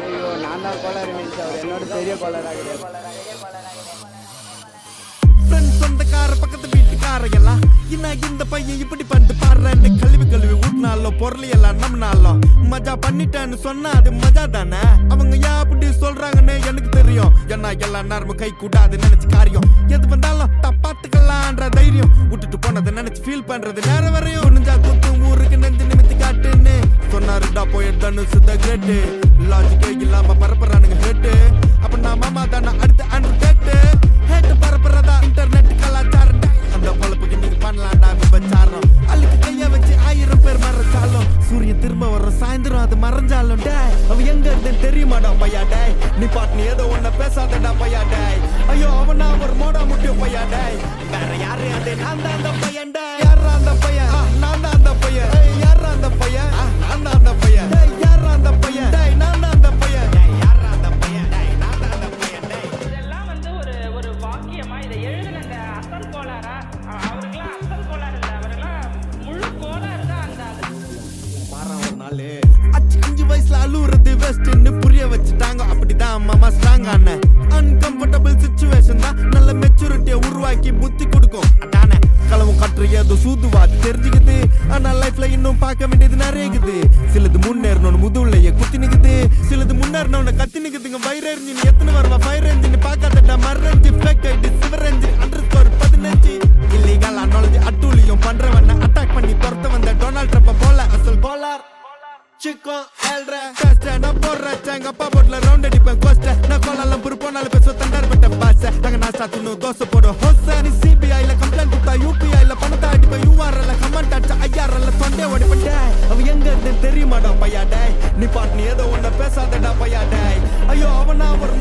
ஐயோ நான் தான் கோளாறு மீன்ஸ் அவர் என்னோட பெரிய கோளாறாக சொந்தக்கார பக்கத்து வீட்டுக்கார எல்லாம் இந்த பையன் இப்படி பண்ணிட்டு பாடுறேன்னு கழுவி ஊட்டினாலும் பொருள் எல்லாம் நம்மனாலும் மஜா பண்ணிட்டேன்னு சொன்னா அது மஜா தானே. அவங்க ஏன் அப்படி சொல்றாங்கன்னு எனக்கு தெரியும். ஏன்னா எல்லாம் நேரமும் கை கூடாது நினைச்சு காரியம் எது வந்தாலும் பாத்துக்கலான்ற தைரியம் விட்டுட்டு போனதை நினைச்சு ஃபீல் பண்றது நேரம் வரையும் நெஞ்சா குத்தும் ஊருக்கு நெஞ்சு நிமித்தி காட்டுன்னு சொன்னாருடா போய் தனுசு த கிரேட்டு லாஜிக்கே இல்லாம பரப்புறானுங்க ஹேட்டு. அப்ப நான் மாமா தானே அடுத்து அன்று கேட்டு ஹேட்டு பரப்புறதா இன்டர்நெட் கலாச்சாரம். அந்த பொழப்புக்கு நீங்க பண்ணலாம்டா விபச்சாரம். அள்ளிக்கு கைய வச்சு 1000 பேர் மறைச்சாலும் சூரியன் திரும்ப வர சாயந்தரம் அது மறைஞ்சாலும் டே அவ எங்க இருந்துன்னு தெரியுமாடா பையா டே. நீ பாட்டு நீ ஏதோ ஒன்ன பேசாதடா பையா டே. ஐயோ அவனா ஒரு மோடா முட்டியும் பையா டே. வேற யாரு அது நான் தான் அந்த பையன் டே. யாரா அந்த பையன் நான் தான் அந்த பையன். யாரா அந்த பையன் நான் தான் அந்த பையன். யாரா அந்த பையன் நான் தான் அந்த பையன். யாரா அந்த பையன் நான் தான் அந்த பையன். இதெல்லாம் வந்து ஒரு வாக்கியமா இதை எழுதின அந்த அசல் கோளாரா அவருக்கெல்லாம் அசல் கோளாறு இல்லை அவரெல்லாம் முழு கோளாறு தான். அந்த ஒரு நாள் 5 வயசுல அழுவுறது வெஸ்ட்னு புரிய வச்சுட்டாங்க. அப்படிதான் மாமா ஸ்ட்ராங் ஆன அன்கம்ஃபர்டபிள் சிச்சுவேஷன் தான் நல்ல மெச்சூரிட்டியை உருவாக்கி புத்தி கொடுக்கும். அதானே களவும் கற்று ஏதோ சூதுவா தெரிஞ்சுக்குது. ஆனா லைஃப்ல இன்னும் பார்க்க வேண்டியது நிறைய இருக்குது. சிலது முன்னேறணும்னு முதுகுலையே குத்தி நிக்குது. சிலது முன்னேறணும்னு கத்தி நிக்குதுங்க. வயிறு எரிஞ்சின்னு எத்தனை வருவா ஃபயர் என்ஜின் பார்க்காதடா மறைஞ்சு ஃபேக் ஐடி சிவர் என்ஜின் _15 இல்லீகல் அனாலஜி அட்டூழியம் பண்றவன அட்டாக் பண்ணி துரத்த வந்த டொனால்ட் ட்ரம்ப் போல அசல் கோலார் சிக்கன் ஏழ்ற டெஸ்ட் நான் போடுற சேங்க அப்பா போட்ல ரவுண்ட் அடிப்பேன் கோஸ்ட். நான் கோலாலம் புரு போனாலும் பேச தண்டார் பட்ட பாச நாங்க நாஸ்டா துண்ணு தோசை போடும் ஹோச. நீ சிபிஐல கம்ப்ளைண்ட் கொடுத்தா யூபிஐல பணத்தை அடிப்பேன். யூஆர்எல்ல கமெண்ட் அடிச்சா ஐஆர்எல்ல தொண்டே ஓடிப்பேன் டே. அவ எங்க இருந்து தெரியுமாடா பையா டே. நீ பாட்டு நீ ஏதோ ஒன்ன பேசாதடா பையா டே. ஐயோ அவனா ஒரு